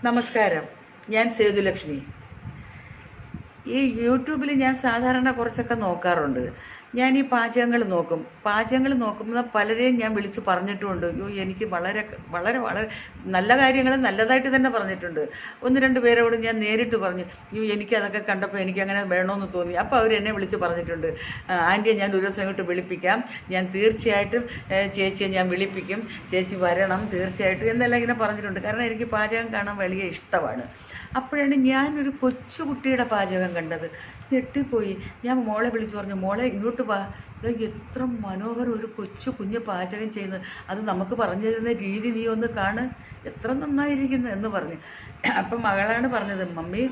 നമസ്കാരം. ഞാൻ സേതുലക്ഷ്മി. ഈ യൂട്യൂബിൽ ഞാൻ സാധാരണ കുറച്ചൊക്കെ നോക്കാറുണ്ട്. ഞാൻ ഈ പാചകങ്ങൾ നോക്കുമ്പോൾ പലരെയും ഞാൻ വിളിച്ച് പറഞ്ഞിട്ടുമുണ്ട്. എനിക്ക് വളരെ വളരെ വളരെ നല്ല കാര്യങ്ങൾ നല്ലതായിട്ട് തന്നെ പറഞ്ഞിട്ടുണ്ട്. ഒന്ന് രണ്ട് പേരോട് ഞാൻ നേരിട്ട് പറഞ്ഞു, എനിക്കതൊക്കെ കണ്ടപ്പോൾ എനിക്കങ്ങനെ വേണമെന്ന് തോന്നി. അപ്പോൾ അവരെന്നെ വിളിച്ച് പറഞ്ഞിട്ടുണ്ട്, ആൻറ്റിയെ ഞാൻ ഒരു ദിവസം ഇങ്ങോട്ട് വിളിപ്പിക്കാം, ഞാൻ തീർച്ചയായിട്ടും ചേച്ചിയെ ഞാൻ വിളിപ്പിക്കും, ചേച്ചി വരണം തീർച്ചയായിട്ടും എന്നെല്ലാം ഇങ്ങനെ പറഞ്ഞിട്ടുണ്ട്. കാരണം എനിക്ക് പാചകം കാണാൻ വലിയ ഇഷ്ടമാണ്. അപ്പോഴാണ് ഞാനൊരു കൊച്ചുകുട്ടിയുടെ പാചകം കണ്ടത്. ഞെട്ടിപ്പോയി. ഞാൻ മോളെ വിളിച്ച് പറഞ്ഞു, മോളെ ഇങ്ങോട്ട് വാ, എത്ര മനോഹരം ഒരു കുഞ്ഞ് പാചകം ചെയ്യുന്നത്, അത് നമുക്ക് പറഞ്ഞു തരുന്ന രീതി നീ ഒന്ന് കാണ്, എത്ര നന്നായിരിക്കുന്നു എന്ന് പറഞ്ഞു. അപ്പം മകളാണ് പറഞ്ഞത്, മമ്മി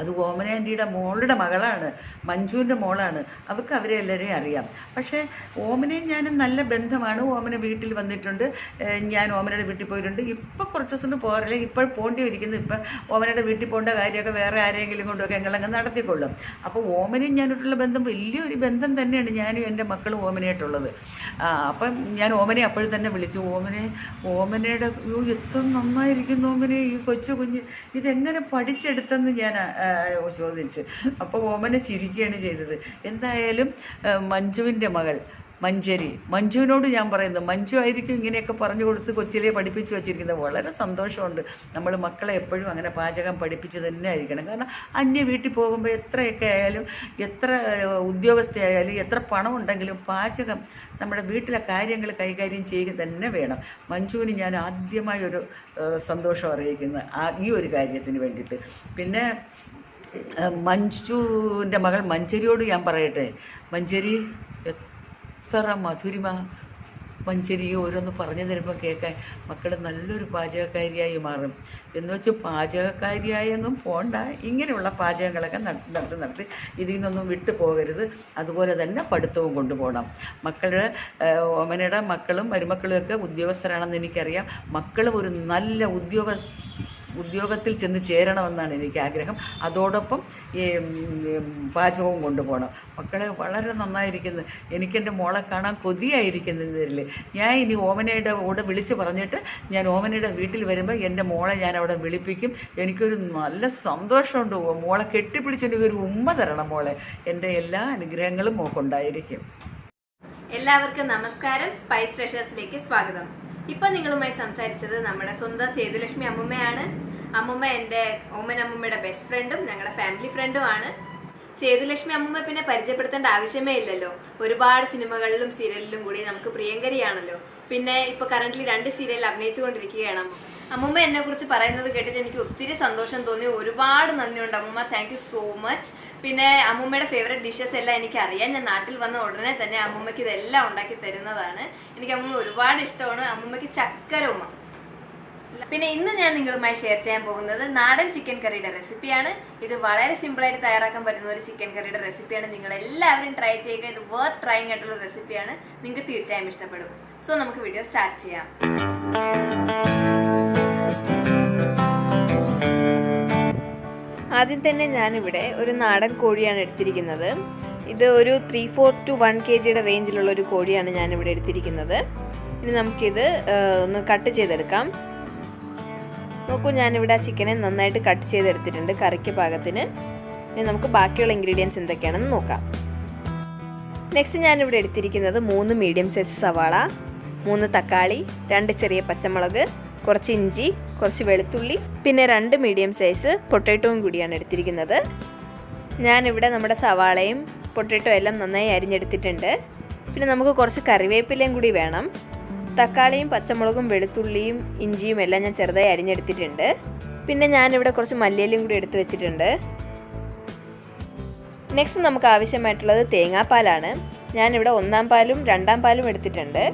അത് ഓമന ആൻറ്റിയുടെ മോളുടെ മകളാണ്, മഞ്ജുവിൻ്റെ മോളാണ്, അവർക്ക് അവരെ എല്ലാവരെയും അറിയാം. പക്ഷേ ഓമനയും ഞാനും നല്ല ബന്ധമാണ്. ഓമന വീട്ടിൽ വന്നിട്ടുണ്ട്, ഞാൻ ഓമനയുടെ വീട്ടിൽ പോയിട്ടുണ്ട്. ഇപ്പം കുറച്ച് ദിവസം പോകാറില്ല, ഇപ്പോൾ പോകേണ്ടി ഇരിക്കുന്നു. ഇപ്പം ഓമനയുടെ വീട്ടിൽ പോകേണ്ട കാര്യമൊക്കെ വേറെ ആരെങ്കിലും കൊണ്ടൊക്കെ ഞങ്ങളങ്ങ് നടത്തിക്കൊള്ളും. അപ്പോൾ ഓമനയും ഞാനായിട്ടുള്ള ബന്ധം വലിയൊരു ബന്ധം തന്നെയാണ് ഞാനും എൻ്റെ മക്കളും ഓമനയായിട്ടുള്ളത്. അപ്പം ഞാൻ ഓമനയെ അപ്പോഴും തന്നെ വിളിച്ചു, ഓമനയുടെ എത്ര നന്നായിരിക്കുന്നു ഓമനെ, ഈ കുഞ്ഞ് ഇതെങ്ങനെ പഠിച്ചെടുത്തെന്ന് ഞാൻ ചോദിച്ചു. അപ്പോൾ ഓമന ചിരിക്കുകയാണ് ചെയ്തത്. എന്തായാലും മഞ്ജുവിൻ്റെ മകൾ മഞ്ജുവിനോട് ഞാൻ പറയുന്നത്, മഞ്ജു ആയിരിക്കും ഇങ്ങനെയൊക്കെ പറഞ്ഞു കൊടുത്ത് കൊച്ചിലെ പഠിപ്പിച്ച് വെച്ചിരിക്കുന്നത്. വളരെ സന്തോഷമുണ്ട്. നമ്മൾ മക്കളെ എപ്പോഴും അങ്ങനെ പാചകം പഠിപ്പിച്ച് തന്നെ ആയിരിക്കണം. കാരണം അന്യ വീട്ടിൽ പോകുമ്പോൾ എത്രയൊക്കെ ആയാലും, എത്ര ഉദ്യോഗസ്ഥയായാലും, എത്ര പണം ഉണ്ടെങ്കിലും പാചകം നമ്മുടെ വീട്ടിലെ കാര്യങ്ങൾ കൈകാര്യം ചെയ്യുക തന്നെ വേണം. മഞ്ജുവിന് ഞാൻ ആദ്യമായി ഒരു സന്തോഷം അറിയിക്കുന്ന ഈ ഒരു കാര്യത്തിന് വേണ്ടിയിട്ട്. പിന്നെ മഞ്ജുവിൻ്റെ മകൾ മഞ്ചരിയോട് ഞാൻ പറയട്ടെ, മഞ്ചരി എത്ര മധുരിമ, മഞ്ചരിയോ ഓരോന്ന് പറഞ്ഞു തരുമ്പോൾ കേൾക്കാൻ മക്കൾ നല്ലൊരു പാചകക്കാരിയായി മാറും. എന്ന് വെച്ച് പാചകക്കാരിയായി അങ്ങും പോണ്ട, ഇങ്ങനെയുള്ള പാചകങ്ങളൊക്കെ നടത്തി ഇതിൽ നിന്നൊന്നും വിട്ടു പോകരുത്. അതുപോലെ തന്നെ പഠിത്തവും കൊണ്ടുപോകണം. മക്കളുടെ ഓമനയുടെ മക്കളും മരുമക്കളും ഒക്കെ ഉദ്യോഗസ്ഥരാണെന്ന് എനിക്കറിയാം. മക്കളും ഒരു നല്ല ഉദ്യോഗത്തിൽ ചെന്ന് ചേരണമെന്നാണ് എനിക്ക് ആഗ്രഹം. അതോടൊപ്പം ഈ പാചകവും കൊണ്ടുപോകണം. മക്കളെ വളരെ നന്നായിരിക്കുന്നു. എനിക്കെൻ്റെ മോളെ കാണാൻ കൊതിയായിരിക്കുന്നതിൽ ഞാൻ ഇനി ഓമനയുടെ കൂടെ വിളിച്ച് പറഞ്ഞിട്ട് ഞാൻ ഓമനയുടെ വീട്ടിൽ വരുമ്പോൾ എൻ്റെ മോളെ ഞാൻ അവിടെ വിളിപ്പിക്കും. എനിക്കൊരു നല്ല സന്തോഷമുണ്ട്. മോളെ കെട്ടിപ്പിടിച്ച് എനിക്കൊരു ഉമ്മ തരണം മോളെ. എൻ്റെ എല്ലാ അനുഗ്രഹങ്ങളും മോക്കുണ്ടായിരിക്കും. എല്ലാവർക്കും നമസ്കാരം. സ്പൈസ് ട്രഷേഴ്സിലേക്ക് സ്വാഗതം. ഇപ്പൊ നിങ്ങളുമായി സംസാരിച്ചത് നമ്മുടെ സ്വന്തം സേതുലക്ഷ്മി അമ്മുമ്മയാണ്. അമ്മുമ്മ എൻ്റെ ഓമനമ്മയുടെ ബെസ്റ്റ് ഫ്രണ്ടും ഞങ്ങളുടെ ഫാമിലി ഫ്രണ്ടുമാണ്. സേതുലക്ഷ്മി അമ്മുമ്മ പിന്നെ പരിചയപ്പെടുത്തേണ്ട ആവശ്യമേ ഇല്ലല്ലോ. ഒരുപാട് സിനിമകളിലും സീരിയലിലും കൂടി നമുക്ക് പ്രിയങ്കരിയാണല്ലോ. പിന്നെ ഇപ്പൊ കറന്റ്ലി 2 സീരിയലിൽ അഭിനയിച്ചുകൊണ്ടിരിക്കുകയാണ്. അമ്മുമ്മ എന്നെ കുറിച്ച് പറയുന്നത് കേട്ടിട്ട് എനിക്ക് ഒത്തിരി സന്തോഷം തോന്നി. ഒരുപാട് നന്ദിയുണ്ട് അമ്മുമ്മ, താങ്ക് യു സോ മച്ച്. പിന്നെ അമ്മുമ്മയുടെ ഫേവറേറ്റ് ഡിഷസ് എല്ലാം എനിക്കറിയാം. ഞാൻ നാട്ടിൽ വന്ന ഉടനെ തന്നെ അമ്മുമ്മയ്ക്ക് ഇതെല്ലാം ഉണ്ടാക്കി തരുന്നതാണ്. എനിക്ക് അമ്മുമ്മ ഒരുപാട് ഇഷ്ടമാണ്. അമ്മുമ്മയ്ക്ക് ചക്കര ഉമ്മ. പിന്നെ ഇന്ന് ഞാൻ നിങ്ങളുമായി ഷെയർ ചെയ്യാൻ പോകുന്നത് നാടൻ ചിക്കൻ കറിയുടെ റെസിപ്പിയാണ്. ഇത് വളരെ സിമ്പിളായിട്ട് തയ്യാറാക്കാൻ പറ്റുന്ന ഒരു ചിക്കൻ കറിയുടെ റെസിപ്പിയാണ്. നിങ്ങൾ എല്ലാവരും ട്രൈ ചെയ്യുക. ഇത് വർത്ത് ട്രൈങ് ആയിട്ടുള്ള റെസിപ്പിയാണ്. നിങ്ങൾക്ക് തീർച്ചയായും ഇഷ്ടപ്പെടും. സോ നമുക്ക് വീഡിയോ സ്റ്റാർട്ട് ചെയ്യാം. ആദ്യം തന്നെ ഞാനിവിടെ ഒരു നാടൻ കോഴിയാണ് എടുത്തിരിക്കുന്നത്. ഇത് ഒരു 3/4 to 1 kg റേഞ്ചിലുള്ള ഒരു കോഴിയാണ് ഞാനിവിടെ എടുത്തിരിക്കുന്നത്. ഇനി നമുക്കിത് ഒന്ന് കട്ട് ചെയ്തെടുക്കാം. നോക്കൂ, ഞാനിവിടെ ആ ചിക്കനെ നന്നായിട്ട് കട്ട് ചെയ്തെടുത്തിട്ടുണ്ട് കറിക്ക് പാകത്തിന്. ഇനി നമുക്ക് ബാക്കിയുള്ള ഇൻഗ്രീഡിയൻസ് എന്തൊക്കെയാണെന്ന് നോക്കാം. നെക്സ്റ്റ് ഞാനിവിടെ എടുത്തിരിക്കുന്നത് 3 മീഡിയം സൈസ് സവാള, 3 തക്കാളി, 2 ചെറിയ പച്ചമുളക്, കുറച്ച് ഇഞ്ചി, കുറച്ച് വെളുത്തുള്ളി, പിന്നെ 2 മീഡിയം സൈസ് പൊട്ടാറ്റോയും കൂടിയാണ് എടുത്തിരിക്കുന്നത്. ഞാനിവിടെ നമ്മുടെ സവാളയും പൊട്ടാറ്റോ എല്ലാം നന്നായി അരിഞ്ഞെടുത്തിട്ടുണ്ട്. പിന്നെ നമുക്ക് കുറച്ച് കറിവേപ്പിലയും കൂടി വേണം. തക്കാളിയും പച്ചമുളകും വെളുത്തുള്ളിയും ഇഞ്ചിയും എല്ലാം ഞാൻ ചെറുതായി അരിഞ്ഞെടുത്തിട്ടുണ്ട്. പിന്നെ ഞാനിവിടെ കുറച്ച് മല്ലിയിലയും കൂടി എടുത്ത് വെച്ചിട്ടുണ്ട്. നെക്സ്റ്റ് നമുക്ക് ആവശ്യമായിട്ടുള്ളത് തേങ്ങാപ്പാലാണ്. ഞാനിവിടെ 1-ാം പാലും 2-ാം പാലും എടുത്തിട്ടുണ്ട്.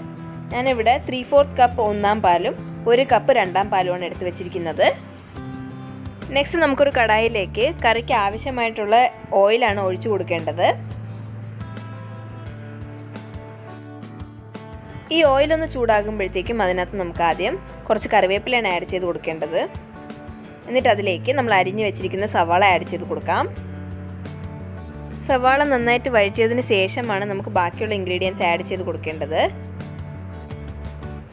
ഞാനിവിടെ 3/4 കപ്പ് 1-ാം പാലും 1 കപ്പ് 2-ാം പാലുമാണ് എടുത്ത് വെച്ചിരിക്കുന്നത്. നെക്സ്റ്റ് നമുക്കൊരു കടായിലേക്ക് കറിക്ക് ആവശ്യമായിട്ടുള്ള ഓയിലാണ് ഒഴിച്ചു കൊടുക്കേണ്ടത്. ഈ ഓയിലൊന്ന് ചൂടാകുമ്പോഴത്തേക്കും അതിനകത്ത് നമുക്ക് ആദ്യം കുറച്ച് കറിവേപ്പിലയാണ് ആഡ് ചെയ്ത് കൊടുക്കേണ്ടത്. എന്നിട്ട് അതിലേക്ക് നമ്മൾ അരിഞ്ഞു വെച്ചിരിക്കുന്ന സവാള ആഡ് ചെയ്ത് കൊടുക്കാം. സവാള നന്നായിട്ട് വഴറ്റിയതിന് ശേഷമാണ് നമുക്ക് ബാക്കിയുള്ള ഇൻഗ്രീഡിയൻസ് ആഡ് ചെയ്ത് കൊടുക്കേണ്ടത്.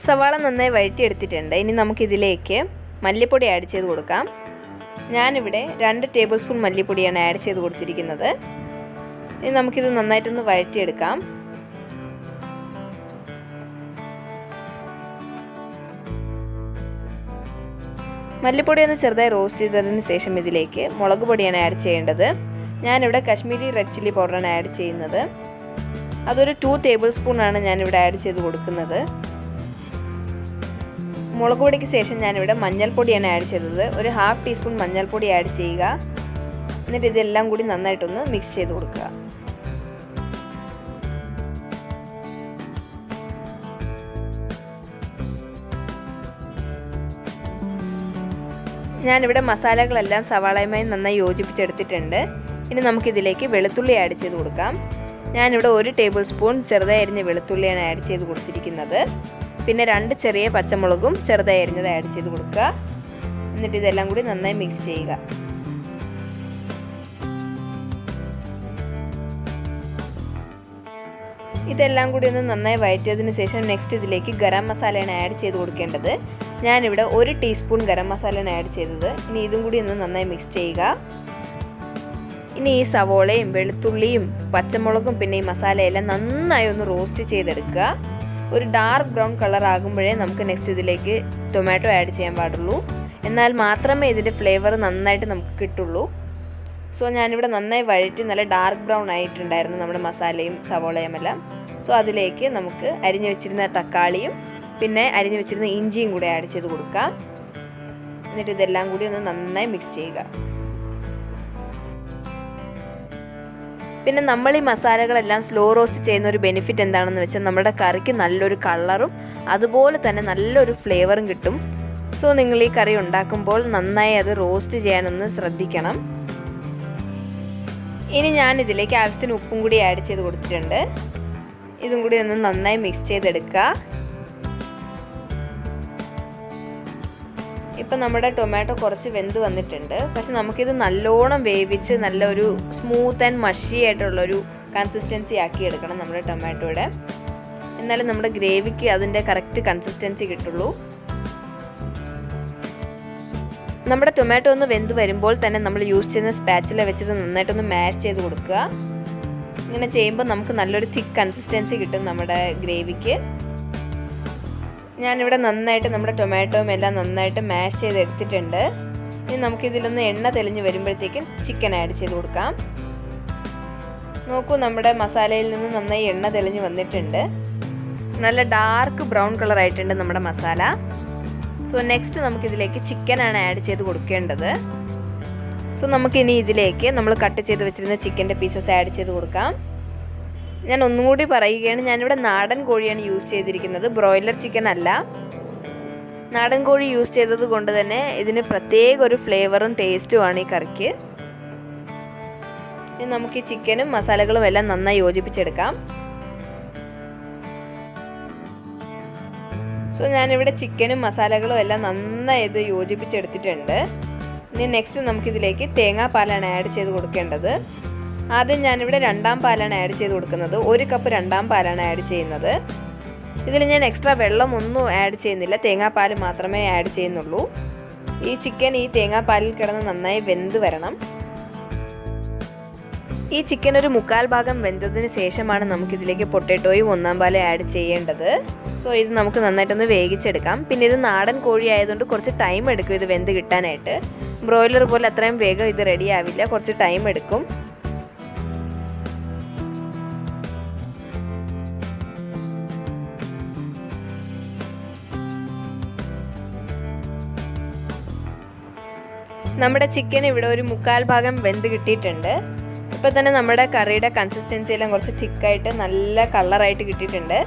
സവാള നന്നായി വഴറ്റിയെടുത്തിട്ടുണ്ട്. ഇനി നമുക്കിതിലേക്ക് മല്ലിപ്പൊടി ആഡ് ചെയ്ത് കൊടുക്കാം. ഞാനിവിടെ 2 ടേബിൾ സ്പൂൺ മല്ലിപ്പൊടിയാണ് ആഡ് ചെയ്ത് കൊടുത്തിരിക്കുന്നത്. ഇനി നമുക്കിത് നന്നായിട്ടൊന്ന് വഴറ്റിയെടുക്കാം. മല്ലിപ്പൊടി ഒന്ന് ചെറുതായി റോസ്റ്റ് ചെയ്തതിന് ശേഷം ഇതിലേക്ക് മുളക് പൊടിയാണ് ആഡ് ചെയ്യേണ്ടത്. ഞാനിവിടെ കശ്മീരി റെഡ് ചില്ലി പൗഡറാണ് ആഡ് ചെയ്യുന്നത്. അതൊരു 2 ടേബിൾ സ്പൂണാണ് ഞാനിവിടെ ആഡ് ചെയ്ത് കൊടുക്കുന്നത്. മുളക് പൊടിക്ക് ശേഷം ഞാനിവിടെ മഞ്ഞൾപ്പൊടിയാണ് ആഡ് ചെയ്തത്. ഒരു 1/2 ടീസ്പൂൺ മഞ്ഞൾപ്പൊടി ആഡ് ചെയ്യുക. എന്നിട്ട് ഇതെല്ലാം കൂടി നന്നായിട്ടൊന്ന് മിക്സ് ചെയ്ത് കൊടുക്കുക. ഞാനിവിടെ മസാലകളെല്ലാം സവാളയുമായി നന്നായി യോജിപ്പിച്ചെടുത്തിട്ടുണ്ട്. ഇനി നമുക്കിതിലേക്ക് വെളുത്തുള്ളി ആഡ് ചെയ്ത് കൊടുക്കാം. ഞാനിവിടെ 1 ടേബിൾ സ്പൂൺ ചെറുതായി അരിഞ്ഞ വെളുത്തുള്ളിയാണ് ആഡ് ചെയ്ത് കൊടുത്തിരിക്കുന്നത്. പിന്നെ 2 ചെറിയ പച്ചമുളകും ചെറുതായി അരിഞ്ഞത് ആഡ് ചെയ്ത് കൊടുക്കുക. എന്നിട്ട് ഇതെല്ലാം കൂടി നന്നായി മിക്സ് ചെയ്യുക. ഇതെല്ലാം കൂടി ഒന്ന് നന്നായി വഴറ്റിയതിന് ശേഷം നെക്സ്റ്റ് ഇതിലേക്ക് ഗരം മസാലയാണ് ആഡ് ചെയ്ത് കൊടുക്കേണ്ടത്. ഞാനിവിടെ 1 ടീസ്പൂൺ ഗരം മസാലയാണ് ആഡ് ചെയ്തത്. ഇനി ഇതും കൂടി ഒന്ന് നന്നായി മിക്സ് ചെയ്യുക. ഇനി ഈ സവോളയും വെളുത്തുള്ളിയും പച്ചമുളകും പിന്നെ ഈ മസാലയെല്ലാം നന്നായി ഒന്ന് റോസ്റ്റ് ചെയ്തെടുക്കുക. ഒരു ഡാർക്ക് ബ്രൗൺ കളർ ആകുമ്പോഴേ നമുക്ക് നെക്സ്റ്റ് ഇതിലേക്ക് ടൊമാറ്റോ ആഡ് ചെയ്യാൻ പാടുള്ളൂ. എന്നാൽ മാത്രമേ ഇതിൻ്റെ ഫ്ലേവർ നന്നായിട്ട് നമുക്ക് കിട്ടുള്ളൂ. സോ ഞാനിവിടെ നന്നായി വഴറ്റി നല്ല ഡാർക്ക് ബ്രൗൺ ആയിട്ടുണ്ടായിരുന്നു നമ്മുടെ മസാലയും സവോളയും എല്ലാം. സോ അതിലേക്ക് നമുക്ക് അരിഞ്ഞു വെച്ചിരുന്ന തക്കാളിയും പിന്നെ അരിഞ്ഞു വെച്ചിരുന്ന ഇഞ്ചിയും കൂടെ ആഡ് ചെയ്ത് കൊടുക്കാം. എന്നിട്ട് ഇതെല്ലാം കൂടി ഒന്ന് നന്നായി മിക്സ് ചെയ്യുക. പിന്നെ നമ്മൾ ഈ മസാലകളെല്ലാം സ്ലോ റോസ്റ്റ് ചെയ്യുന്ന ഒരു ബെനിഫിറ്റ് എന്താണെന്ന് വെച്ചാൽ നമ്മുടെ കറിക്ക് നല്ലൊരു കളറും അതുപോലെ തന്നെ നല്ലൊരു ഫ്ലേവറും കിട്ടും. സോ നിങ്ങൾ ഈ കറി ഉണ്ടാക്കുമ്പോൾ നന്നായി അത് റോസ്റ്റ് ചെയ്യാനൊന്ന് ശ്രദ്ധിക്കണം. ഇനി ഞാൻ ഇതിലേക്ക് ആവശ്യത്തിന് ഉപ്പും കൂടി ആഡ് ചെയ്ത് കൊടുത്തിട്ടുണ്ട്. ഇതും കൂടി ഒന്ന് നന്നായി മിക്സ് ചെയ്തെടുക്കുക. ഇപ്പം നമ്മുടെ ടൊമാറ്റോ കുറച്ച് വെന്ത് വന്നിട്ടുണ്ട്. പക്ഷെ നമുക്കിത് നല്ലോണം വേവിച്ച് നല്ലൊരു സ്മൂത്ത് ആൻഡ് മഷി ആയിട്ടുള്ളൊരു കൺസിസ്റ്റൻസി ആക്കി എടുക്കണം നമ്മുടെ ടൊമാറ്റോയുടെ. എന്നാലും നമ്മുടെ ഗ്രേവിക്ക് അതിൻ്റെ കറക്റ്റ് കൺസിസ്റ്റൻസി കിട്ടുള്ളൂ. നമ്മുടെ ടൊമാറ്റോ ഒന്ന് വെന്ത് വരുമ്പോൾ തന്നെ നമ്മൾ യൂസ് ചെയ്യുന്ന സ്പാച്ചില വെച്ചിട്ട് നന്നായിട്ടൊന്ന് മാഷ് ചെയ്ത് കൊടുക്കുക. ഇങ്ങനെ ചെയ്യുമ്പോൾ നമുക്ക് നല്ലൊരു തിക്ക് കൺസിസ്റ്റൻസി കിട്ടും നമ്മുടെ ഗ്രേവിക്ക്. ഞാനിവിടെ നന്നായിട്ട് നമ്മുടെ ടൊമാറ്റോയും എല്ലാം നന്നായിട്ട് മാഷ് ചെയ്ത് എടുത്തിട്ടുണ്ട്. ഇനി നമുക്കിതിലൊന്ന് എണ്ണ തെളിഞ്ഞ് വരുമ്പോഴത്തേക്കും ചിക്കൻ ആഡ് ചെയ്ത് കൊടുക്കാം. നോക്കൂ, നമ്മുടെ മസാലയിൽ നിന്ന് നന്നായി എണ്ണ തെളിഞ്ഞ് വന്നിട്ടുണ്ട്. നല്ല ഡാർക്ക് ബ്രൗൺ കളർ ആയിട്ടുണ്ട് നമ്മുടെ മസാല. സോ നെക്സ്റ്റ് നമുക്കിതിലേക്ക് ചിക്കനാണ് ആഡ് ചെയ്ത് കൊടുക്കേണ്ടത്. സോ നമുക്കിനി ഇതിലേക്ക് നമ്മൾ കട്ട് ചെയ്ത് വെച്ചിരുന്ന ചിക്കൻ്റെ പീസസ് ആഡ് ചെയ്ത് കൊടുക്കാം. ഞാൻ ഒന്നുകൂടി പറയുകയാണ്, ഞാനിവിടെ നാടൻ കോഴിയാണ് യൂസ് ചെയ്തിരിക്കുന്നത്, ബ്രോയിലർ ചിക്കൻ അല്ല. നാടൻ കോഴി യൂസ് ചെയ്തത് കൊണ്ട് തന്നെ ഇതിന് പ്രത്യേക ഒരു ഫ്ലേവറും ടേസ്റ്റുമാണ് ഈ കറിക്ക്. ഇനി നമുക്ക് ഈ ചിക്കനും മസാലകളും എല്ലാം നന്നായി യോജിപ്പിച്ചെടുക്കാം. സോ ഞാനിവിടെ ചിക്കനും മസാലകളും എല്ലാം നന്നായി ഇത് യോജിപ്പിച്ചെടുത്തിട്ടുണ്ട്. ഇനി നെക്സ്റ്റ് നമുക്കിതിലേക്ക് തേങ്ങാപ്പാലാണ് ആഡ് ചെയ്ത് കൊടുക്കേണ്ടത്. ആദ്യം ഞാനിവിടെ 2 പാലാണ് ആഡ് ചെയ്ത് കൊടുക്കുന്നത്. 1 കപ്പ് 2 പാലാണ് ആഡ് ചെയ്യുന്നത്. ഇതിൽ ഞാൻ എക്സ്ട്രാ വെള്ളമൊന്നും ആഡ് ചെയ്യുന്നില്ല, തേങ്ങാപ്പാൽ മാത്രമേ ആഡ് ചെയ്യുന്നുള്ളൂ. ഈ ചിക്കൻ ഈ തേങ്ങാപ്പാലിൽ കിടന്ന് നന്നായി വെന്ത് വരണം. ഈ ചിക്കൻ ഒരു 1/4 ഭാഗം വെന്തതിന് ശേഷമാണ് നമുക്കിതിലേക്ക് പൊട്ടാറ്റോയും 1 പാലും ആഡ് ചെയ്യേണ്ടത്. സോ ഇത് നമുക്ക് നന്നായിട്ടൊന്ന് വേവിച്ചെടുക്കാം. പിന്നെ ഇത് നാടൻ കോഴി ആയതുകൊണ്ട് കുറച്ച് ടൈം എടുക്കും ഇത് വെന്ത് കിട്ടാനായിട്ട്. ബ്രോയിലർ പോലെ അത്രയും വേഗം ഇത് റെഡി ആവില്ല, കുറച്ച് ടൈം എടുക്കും. നമ്മുടെ ചിക്കൻ ഇവിടെ ഒരു 1/4 ഭാഗം വെന്ത് കിട്ടിയിട്ടുണ്ട്. ഇപ്പോൾ തന്നെ നമ്മുടെ കറിയുടെ കൺസിസ്റ്റൻസി എല്ലാം കുറച്ച് തിക്കായിട്ട് നല്ല കളറായിട്ട് കിട്ടിയിട്ടുണ്ട്.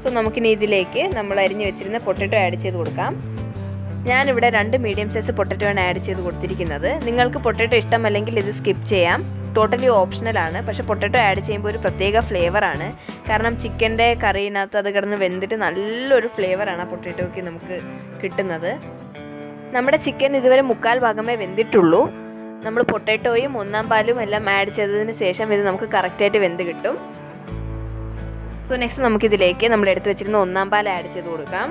സോ നമുക്കിനി ഇതിലേക്ക് നമ്മൾ അരിഞ്ഞ് വെച്ചിരുന്ന പൊട്ടറ്റോ ആഡ് ചെയ്ത് കൊടുക്കാം. ഞാനിവിടെ 2 മീഡിയം സൈസ് പൊട്ടറ്റോ ആണ് ആഡ് ചെയ്ത് കൊടുത്തിരിക്കുന്നത്. നിങ്ങൾക്ക് പൊട്ടറ്റോ ഇഷ്ടമല്ലെങ്കിൽ ഇത് സ്കിപ്പ് ചെയ്യാം, ടോട്ടലി ഓപ്ഷണലാണ്. പക്ഷേ പൊട്ടറ്റോ ആഡ് ചെയ്യുമ്പോൾ ഒരു പ്രത്യേക ഫ്ലേവറാണ്. കാരണം ചിക്കൻ്റെ കറിയിനകത്ത് അത് കിടന്ന് വെന്തിട്ട് നല്ലൊരു ഫ്ലേവറാണ് ആ പൊട്ടറ്റോയ്ക്ക് നമുക്ക് കിട്ടുന്നത്. നമ്മുടെ ചിക്കൻ ഇതുവരെ 1/4 ഭാഗമേ വെന്തിട്ടുള്ളൂ. നമ്മൾ പൊട്ടാറ്റോയും 1 പാലും എല്ലാം ആഡ് ചെയ്തതിന് ശേഷം ഇത് നമുക്ക് കറക്റ്റായിട്ട് വെന്ത് കിട്ടും. സോ നെക്സ്റ്റ് നമുക്കിതിലേക്ക് നമ്മൾ എടുത്ത് വെച്ചിരുന്ന 1 പാൽ ആഡ് ചെയ്ത് കൊടുക്കാം.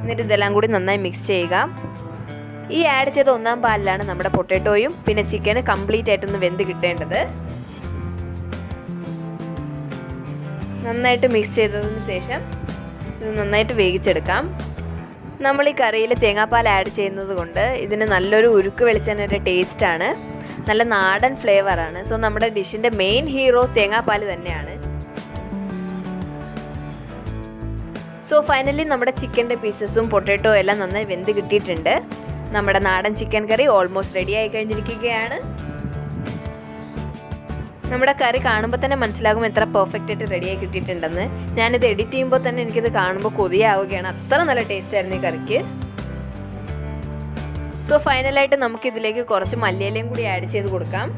എന്നിട്ട് ഇതെല്ലാം കൂടി നന്നായി മിക്സ് ചെയ്യുക. ഈ ആഡ് ചെയ്ത 1-ാം പാലിലാണ് നമ്മുടെ പൊട്ടാറ്റോയും പിന്നെ ചിക്കന് കംപ്ലീറ്റ് ആയിട്ടൊന്ന് വെന്ത് കിട്ടേണ്ടത്. നന്നായിട്ട് മിക്സ് ചെയ്തതിന് ശേഷം ഇത് നന്നായിട്ട് വേവിച്ചെടുക്കാം. നമ്മൾ ഈ കറിയിൽ തേങ്ങാപ്പാൽ ആഡ് ചെയ്യുന്നത് കൊണ്ട് ഇതിന് നല്ലൊരു ഉരുക്ക് വെളിച്ചെണ്ണയുടെ ടേസ്റ്റാണ്, നല്ല നാടൻ ഫ്ലേവറാണ്. സോ നമ്മുടെ ഡിഷിൻ്റെ മെയിൻ ഹീറോ തേങ്ങാപ്പാൽ തന്നെയാണ്. സോ ഫൈനലി നമ്മുടെ ചിക്കൻ്റെ പീസസും പൊട്ടാറ്റോ എല്ലാം നന്നായി വെന്ത് കിട്ടിയിട്ടുണ്ട്. നമ്മുടെ നാടൻ ചിക്കൻ കറി ഓൾമോസ്റ്റ് റെഡി ആയി കഴിഞ്ഞിരിക്കുകയാണ്. നമ്മുടെ കറി കാണുമ്പോൾ തന്നെ മനസ്സിലാകും എത്ര പെർഫെക്റ്റ് ആയിട്ട് റെഡിയായി കിട്ടിയിട്ടുണ്ടെന്ന്. ഞാനിത് എഡിറ്റ് ചെയ്യുമ്പോൾ തന്നെ എനിക്കിത് കാണുമ്പോൾ കൊതിയാവുകയാണ്, അത്ര നല്ല ടേസ്റ്റ് ആയിരുന്നു ഈ കറിക്ക്. സോ ഫൈനലായിട്ട് നമുക്കിതിലേക്ക് കുറച്ച് മല്ലിയിലയും കൂടി ആഡ് ചെയ്ത് കൊടുക്കാം.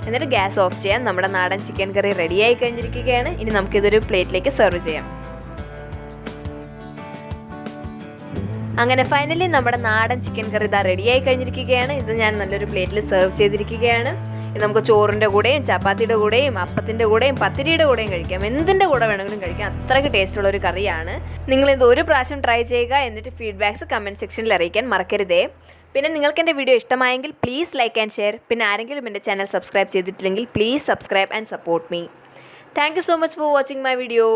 എന്നിട്ട് ഗ്യാസ് ഓഫ് ചെയ്യാം. നമ്മുടെ നാടൻ ചിക്കൻ കറി റെഡിയായി കഴിഞ്ഞിരിക്കുകയാണ്. ഇനി നമുക്കിതൊരു പ്ലേറ്റിലേക്ക് സെർവ് ചെയ്യാം. അങ്ങനെ ഫൈനലി നമ്മുടെ നാടൻ ചിക്കൻ കറി ഇതാ റെഡിയായി കഴിഞ്ഞിരിക്കുകയാണ്. ഇത് ഞാൻ നല്ലൊരു പ്ലേറ്റിൽ സെർവ് ചെയ്തിരിക്കുകയാണ്. ഇത് നമുക്ക് ചോറിൻ്റെ കൂടെയും ചപ്പാത്തിയുടെ കൂടെയും അപ്പത്തിൻ്റെ കൂടെയും പത്തിരിയുടെ കൂടെയും കഴിക്കാം, എന്തിൻ്റെ കൂടെ വേണമെങ്കിലും കഴിക്കാം. അത്രയ്ക്ക് ടേസ്റ്റുള്ള ഒരു കറിയാണ്. നിങ്ങളിത് ഒരു പ്രാവശ്യം ട്രൈ ചെയ്യുക, എന്നിട്ട് ഫീഡ്ബാക്ക്സ് കമൻറ്റ് സെക്ഷനിൽ അറിയിക്കാൻ മറക്കരുതേ. പിന്നെ നിങ്ങൾക്ക് എൻ്റെ വീഡിയോ ഇഷ്ടമായെങ്കിൽ പ്ലീസ് ലൈക്ക് ആൻഡ് ഷെയർ. പിന്നെ ആരെങ്കിലും എൻ്റെ ചാനൽ സബ്സ്ക്രൈബ് ചെയ്തിട്ടില്ലെങ്കിൽ please subscribe and support me. Thank you so much for watching my video.